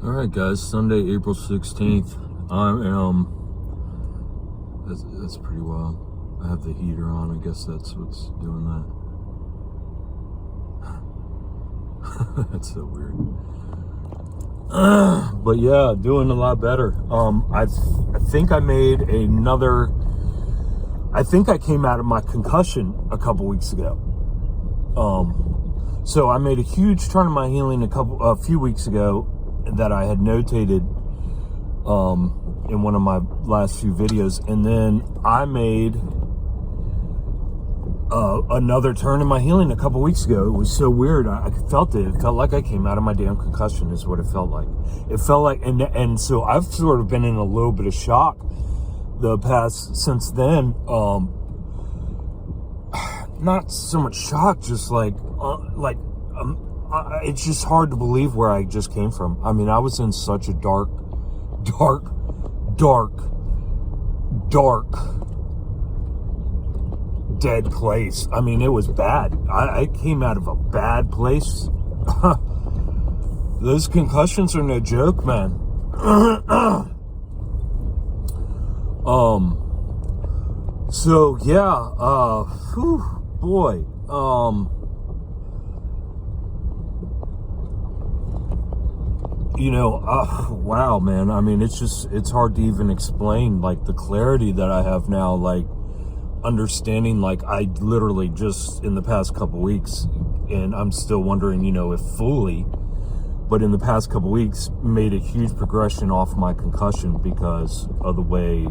All right, guys. Sunday, April 16th. I am. That's pretty wild. I have the heater on. I guess that's what's doing that. That's so weird. But yeah, doing a lot better. I think I made another. I think I came out of my concussion a couple weeks ago. So I made a huge turn in my healing a few weeks ago that I had notated in one of my last few videos, and then I made another turn in my healing a couple weeks ago. It was so weird. I felt it. It felt like I came out of my damn concussion is what it felt like. It felt like, and so I've sort of been in a little bit of shock the past since then. Not so much shock, just it's just hard to believe where I just came from. I mean, I was in such a dark dead place. I mean, it was bad. I came out of a bad place. Those concussions are no joke, man. So yeah, boy. Wow, man. I mean, it's hard to even explain, like, the clarity that I have now, like, understanding, like, I literally just, in the past couple weeks, and I'm still wondering, if fully, but in the past couple weeks, made a huge progression off my concussion because of the way,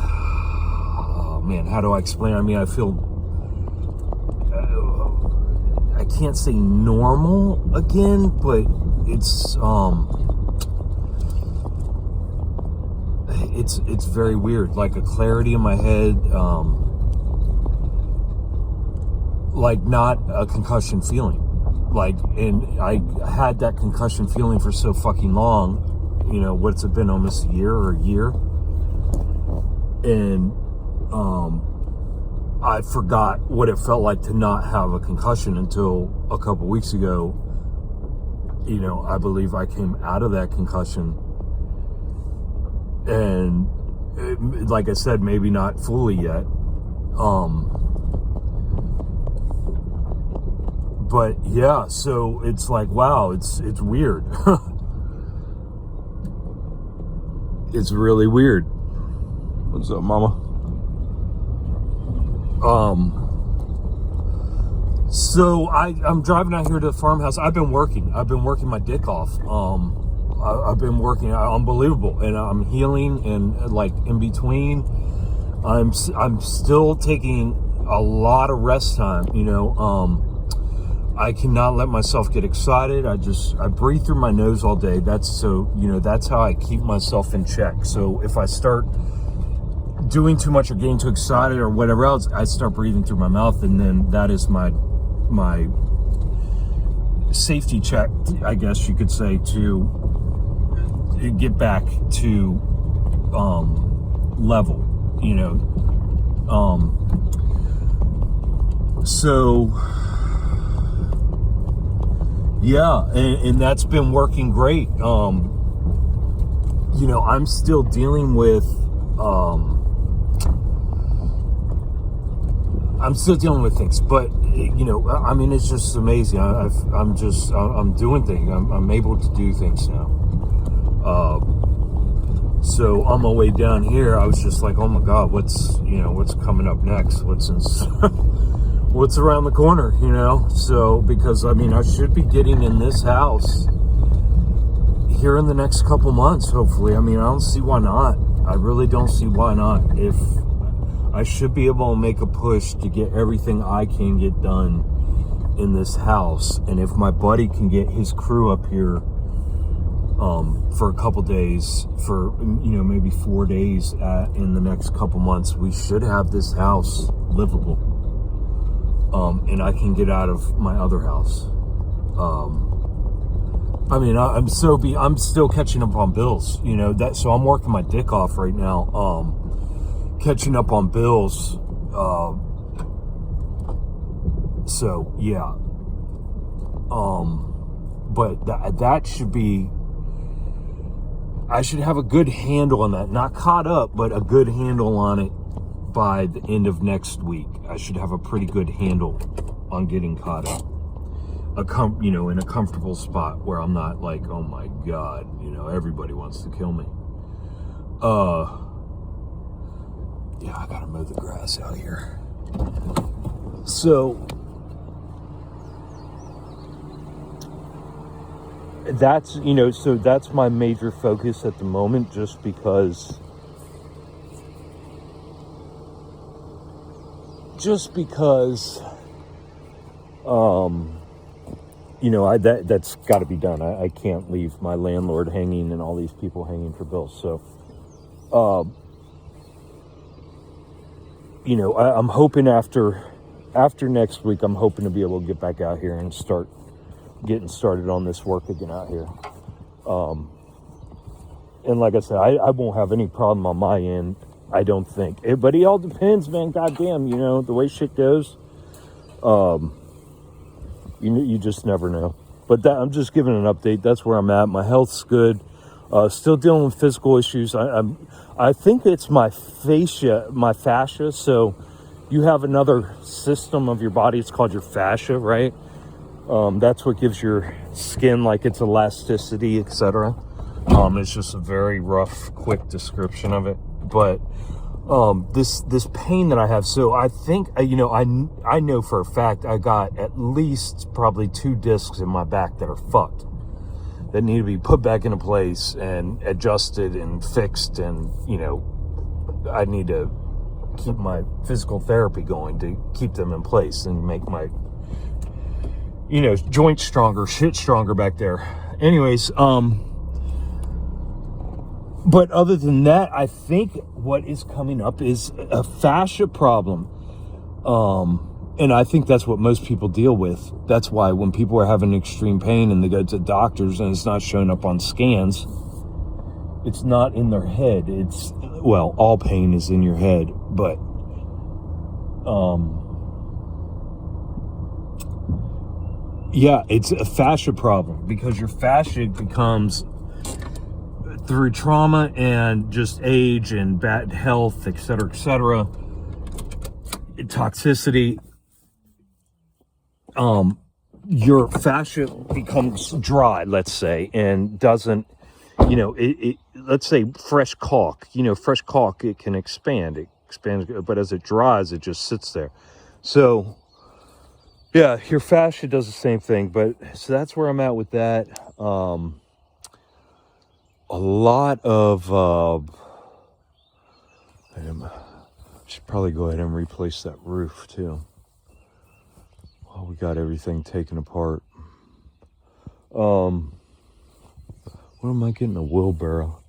oh, man, how do I explain? I mean, I feel, I can't say normal again, but it's very weird, like a clarity in my head, like not a concussion feeling, like, and I had that concussion feeling for so fucking long, what's it been, almost a year, and I forgot what it felt like to not have a concussion until a couple weeks ago. I believe I came out of that concussion, and like I said, maybe not fully yet. But yeah, so it's like, wow, it's weird. It's really weird. What's up, mama? So I'm driving out here to the farmhouse. I've been working my dick off. I've been working unbelievable, and I'm healing, and like in between, I'm still taking a lot of rest time. I cannot let myself get excited. I breathe through my nose all day. That's how I keep myself in check. So if I start doing too much or getting too excited or whatever else, I start breathing through my mouth, and then that is my safety check, I guess you could say, to get back to level, so yeah, and that's been working great. I'm still dealing with things, but I mean, it's just amazing. I'm doing things. I'm able to do things now. So on my way down here, I was just like, oh my God, what's coming up next? What's around the corner? So, because I mean, I should be getting in this house here in the next couple months, hopefully. I mean, I don't see why not. I really don't see why not. If I should be able to make a push to get everything I can get done in this house. And if my buddy can get his crew up here for a couple days, for maybe 4 days in the next couple months, we should have this house livable. And I can get out of my other house. I mean, I'm still catching up on bills, so I'm working my dick off right now. Catching up on bills. So yeah. but that should be, I should have a good handle on that. Not caught up, but a good handle on it by the end of next week. I should have a pretty good handle on getting caught up. In a comfortable spot where I'm not like, oh my God, everybody wants to kill me. Yeah, I gotta mow the grass out here. So that's, that's my major focus at the moment, just because that's got to be done. I can't leave my landlord hanging and all these people hanging for bills. So, I'm hoping after next week, I'm hoping to be able to get back out here and start getting started on this work again out here. And like I said, I won't have any problem on my end, I don't think. But it all depends, man. Goddamn, the way shit goes. You just never know. But I'm just giving an update. That's where I'm at. My health's good. Still dealing with physical issues. I think it's my fascia. So you have another system of your body. It's called your fascia, right? That's what gives your skin like its elasticity, etc. It's just a very rough, quick description of it. But this pain that I have, so I think, I know for a fact I got at least probably 2 discs in my back that are fucked, that need to be put back into place and adjusted and fixed. And, I need to keep my physical therapy going to keep them in place and make my, joints stronger, shit stronger back there. Anyways, but other than that, I think what is coming up is a fascia problem. And I think that's what most people deal with. That's why when people are having extreme pain and they go to doctors and it's not showing up on scans, it's not in their head. All pain is in your head, but it's a fascia problem, because your fascia becomes, through trauma and just age and bad health, etc., toxicity, your fascia becomes dry, let's say, and doesn't, let's say fresh caulk, it can expand. It expands, but as it dries, it just sits there. So, yeah, your fascia does the same thing. So that's where I'm at with that. A lot of, I should probably go ahead and replace that roof too. Well, we got everything taken apart. What am I getting, a wheelbarrow?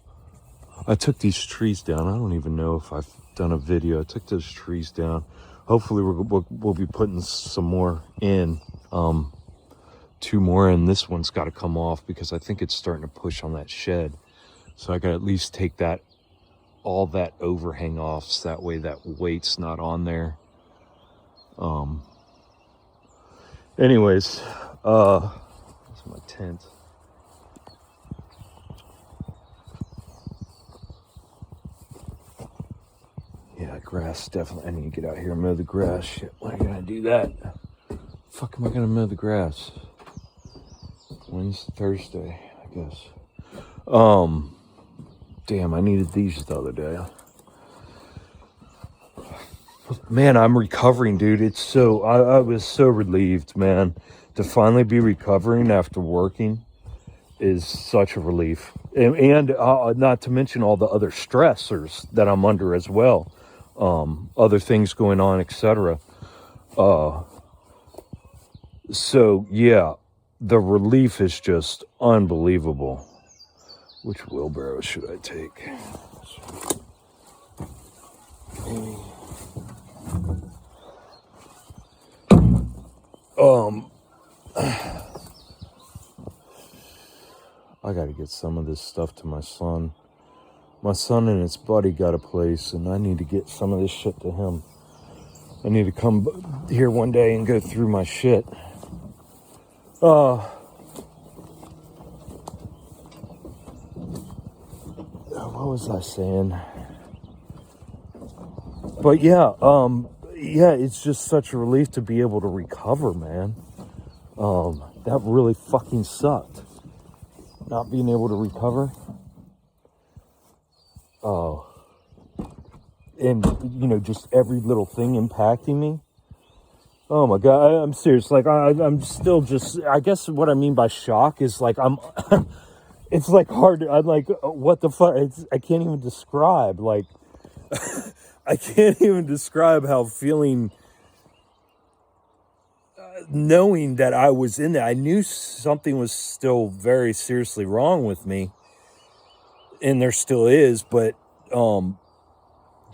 I took these trees down. I don't even know if I've done a video. I took those trees down. Hopefully we'll be putting some more in, 2 more, and this one's got to come off because I think it's starting to push on that shed. So I got to at least take all that overhang off, so that way that weight's not on there. Anyways, that's my tent. Yeah, grass, definitely. I need to get out here and mow the grass. Shit, when am I gonna do that? Fuck am I gonna mow the grass? Wednesday, Thursday, I guess. Damn, I needed these the other day. Man, I'm recovering, dude. I was so relieved, man. To finally be recovering after working is such a relief. And not to mention all the other stressors that I'm under as well. Other things going on, etc. So, yeah, the relief is just unbelievable. Which wheelbarrow should I take? I gotta get some of this stuff to my son. My son and his buddy got a place, and I need to get some of this shit to him. I need to come here one day and go through my shit. what was I saying? But yeah, it's just such a relief to be able to recover, man. That really fucking sucked. Not being able to recover. And, you know, just every little thing impacting me. Oh my God, I'm serious. Like, I'm still just, I guess what I mean by shock is like, it's like hard, I'm like, what the fuck? I can't even describe, like, I can't even describe how feeling, knowing that I was in there. I knew something was still very seriously wrong with me, and there still is, but, you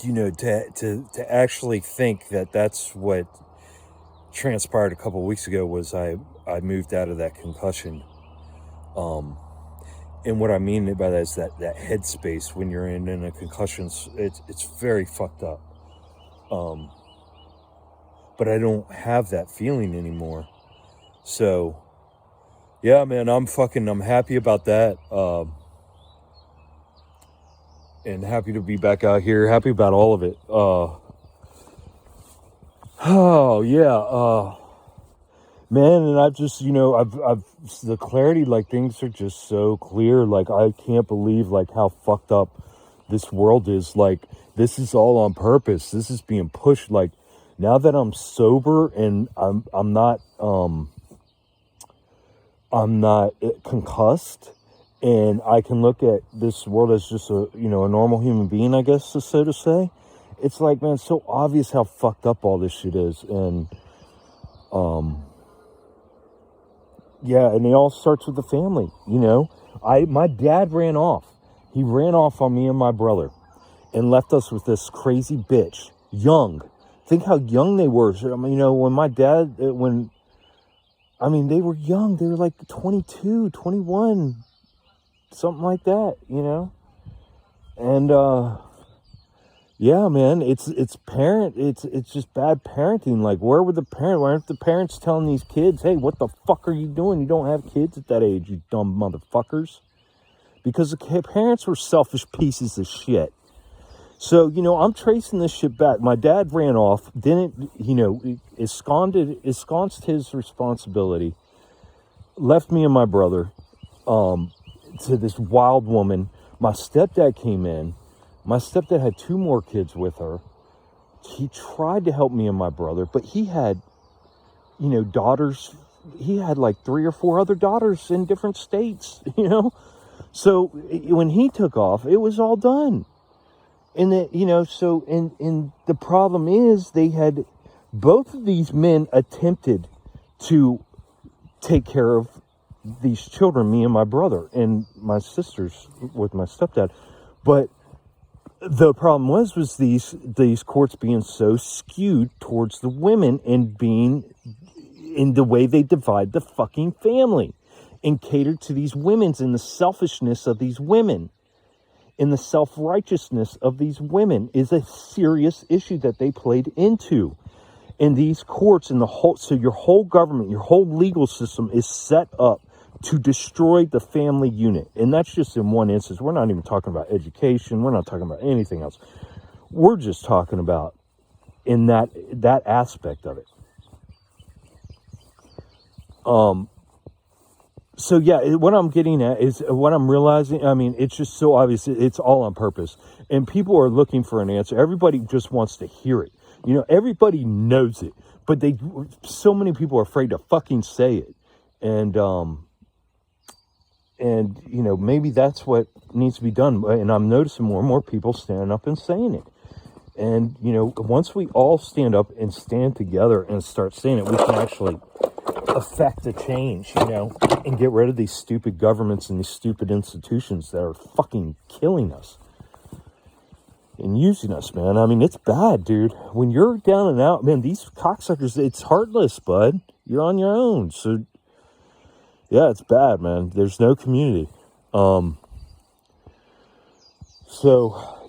know, to actually think that that's what transpired a couple of weeks ago was I moved out of that concussion. And what I mean by that is that headspace when you're in a concussion, it's very fucked up. But I don't have that feeling anymore. So, yeah, man, I'm happy about that. And happy to be back out here. Happy about all of it. Oh, yeah. Man, and I've just, you know, I've the clarity, like, things are just so clear. Like, I can't believe, like, how fucked up this world is. Like, this is all on purpose. This is being pushed. Like, now that I'm sober and I'm not concussed, and I can look at this world as just a, you know, a normal human being, I guess, so to say. It's like, man, it's so obvious how fucked up all this shit is. And, yeah, and it all starts with the family, you know. My dad ran off. He ran off on me and my brother and left us with this crazy bitch, young. Think how young they were. I mean, you know, when my dad, they were young. They were like 22, 21, something like that, you know. And, yeah, man, it's just bad parenting. Like, where were the parents? Why aren't the parents telling these kids, hey, what the fuck are you doing? You don't have kids at that age, you dumb motherfuckers. Because the parents were selfish pieces of shit. So, you know, I'm tracing this shit back. My dad ran off, didn't, you know, ensconced his responsibility, left me and my brother to this wild woman. My stepdad came in. My stepdad had 2 more kids with her. He tried to help me and my brother, but he had, you know, daughters. He had like 3 or 4 other daughters in different states, you know. So when he took off, it was all done. And that, you know, so, and the problem is both of these men attempted to take care of these children, me and my brother, and my sisters with my stepdad. But the problem was these courts being so skewed towards the women and being in the way they divide the fucking family and cater to these women's and the selfishness of these women and the self-righteousness of these women is a serious issue that they played into. And these courts and so your whole government, your whole legal system is set up to destroy the family unit. And that's just in one instance. We're not even talking about education. We're not talking about anything else. We're just talking about in that aspect of it. So yeah, what I'm getting at is what I'm realizing. I mean, it's just so obvious. It's all on purpose. And people are looking for an answer. Everybody just wants to hear it. You know, everybody knows it. But so many people are afraid to fucking say it. And you know, maybe that's what needs to be done. And I'm noticing more and more people standing up and saying it. And, you know, once we all stand up and stand together and start saying it, we can actually affect a change, you know, and get rid of these stupid governments and these stupid institutions that are fucking killing us and using us, man. I mean, it's bad, dude. When you're down and out, man, these cocksuckers, it's heartless, bud. You're on your own. So, yeah, it's bad, man. There's no community. So,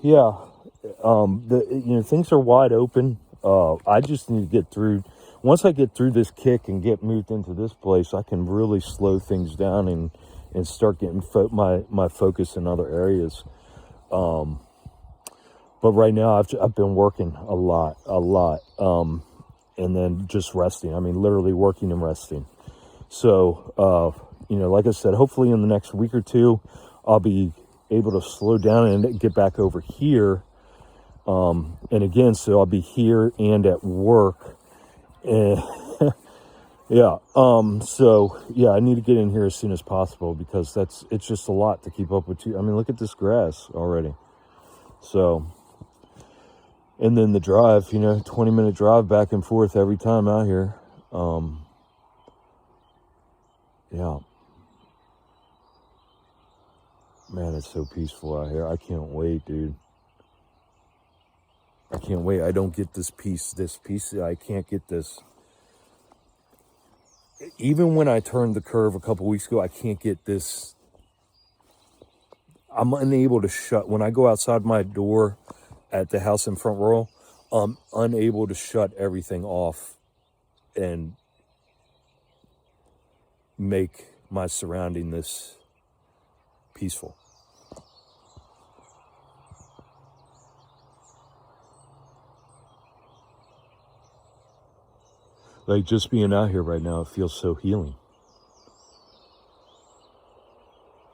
yeah, you know, things are wide open. I just need to get through. Once I get through this kick and get moved into this place, I can really slow things down and start getting my focus in other areas. But right now I've been working a lot, and then just resting. I mean, literally working and resting. So, like I said, hopefully in the next week or two, I'll be able to slow down and get back over here. And again, so I'll be here and at work. And yeah. So yeah, I need to get in here as soon as possible because it's just a lot to keep up with too. I mean, look at this grass already. So, and then the drive, 20-minute drive back and forth every time out here. Yeah. Man, it's so peaceful out here. I can't wait, dude. I can't wait. I don't get this piece. I can't get this. Even when I turned the curve a couple weeks ago, I can't get this. I'm unable to shut. When I go outside my door at the house in Front Royal, I'm unable to shut everything off and make my surrounding this peaceful. Like just being out here right now, it feels so healing.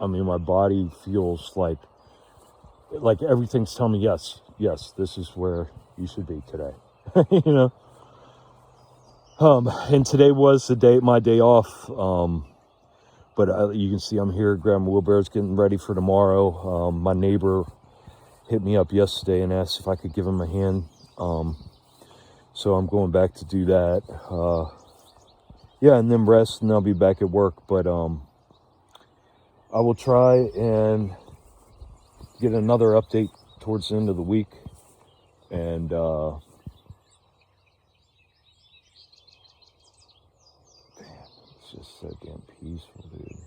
I mean, my body feels like everything's telling me, yes, this is where you should be today. And today was my day off. But you can see I'm here grabbing wheelbarrows, getting ready for tomorrow. My neighbor hit me up yesterday and asked if I could give him a hand. So I'm going back to do that. And then rest, and I'll be back at work. But I will try and get another update towards the end of the week. And man, it's just so damn peaceful, dude.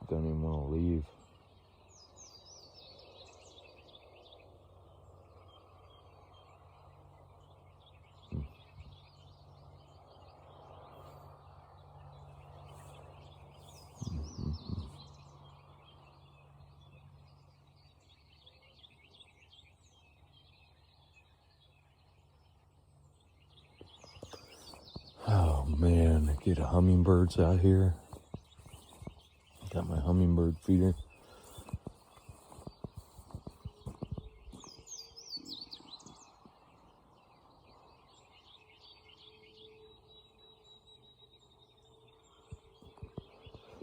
Don't even want to leave. Oh man, I get hummingbirds out here. Got my hummingbird feeder.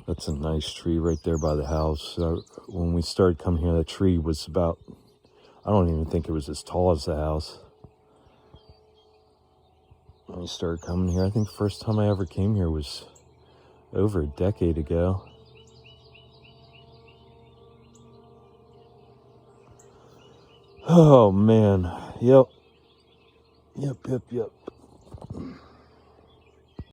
That's a nice tree right there by the house. When we started coming here, that tree was about, I don't even think it was as tall as the house. When we started coming here, I think the first time I ever came here was over a decade ago. Oh man, yep.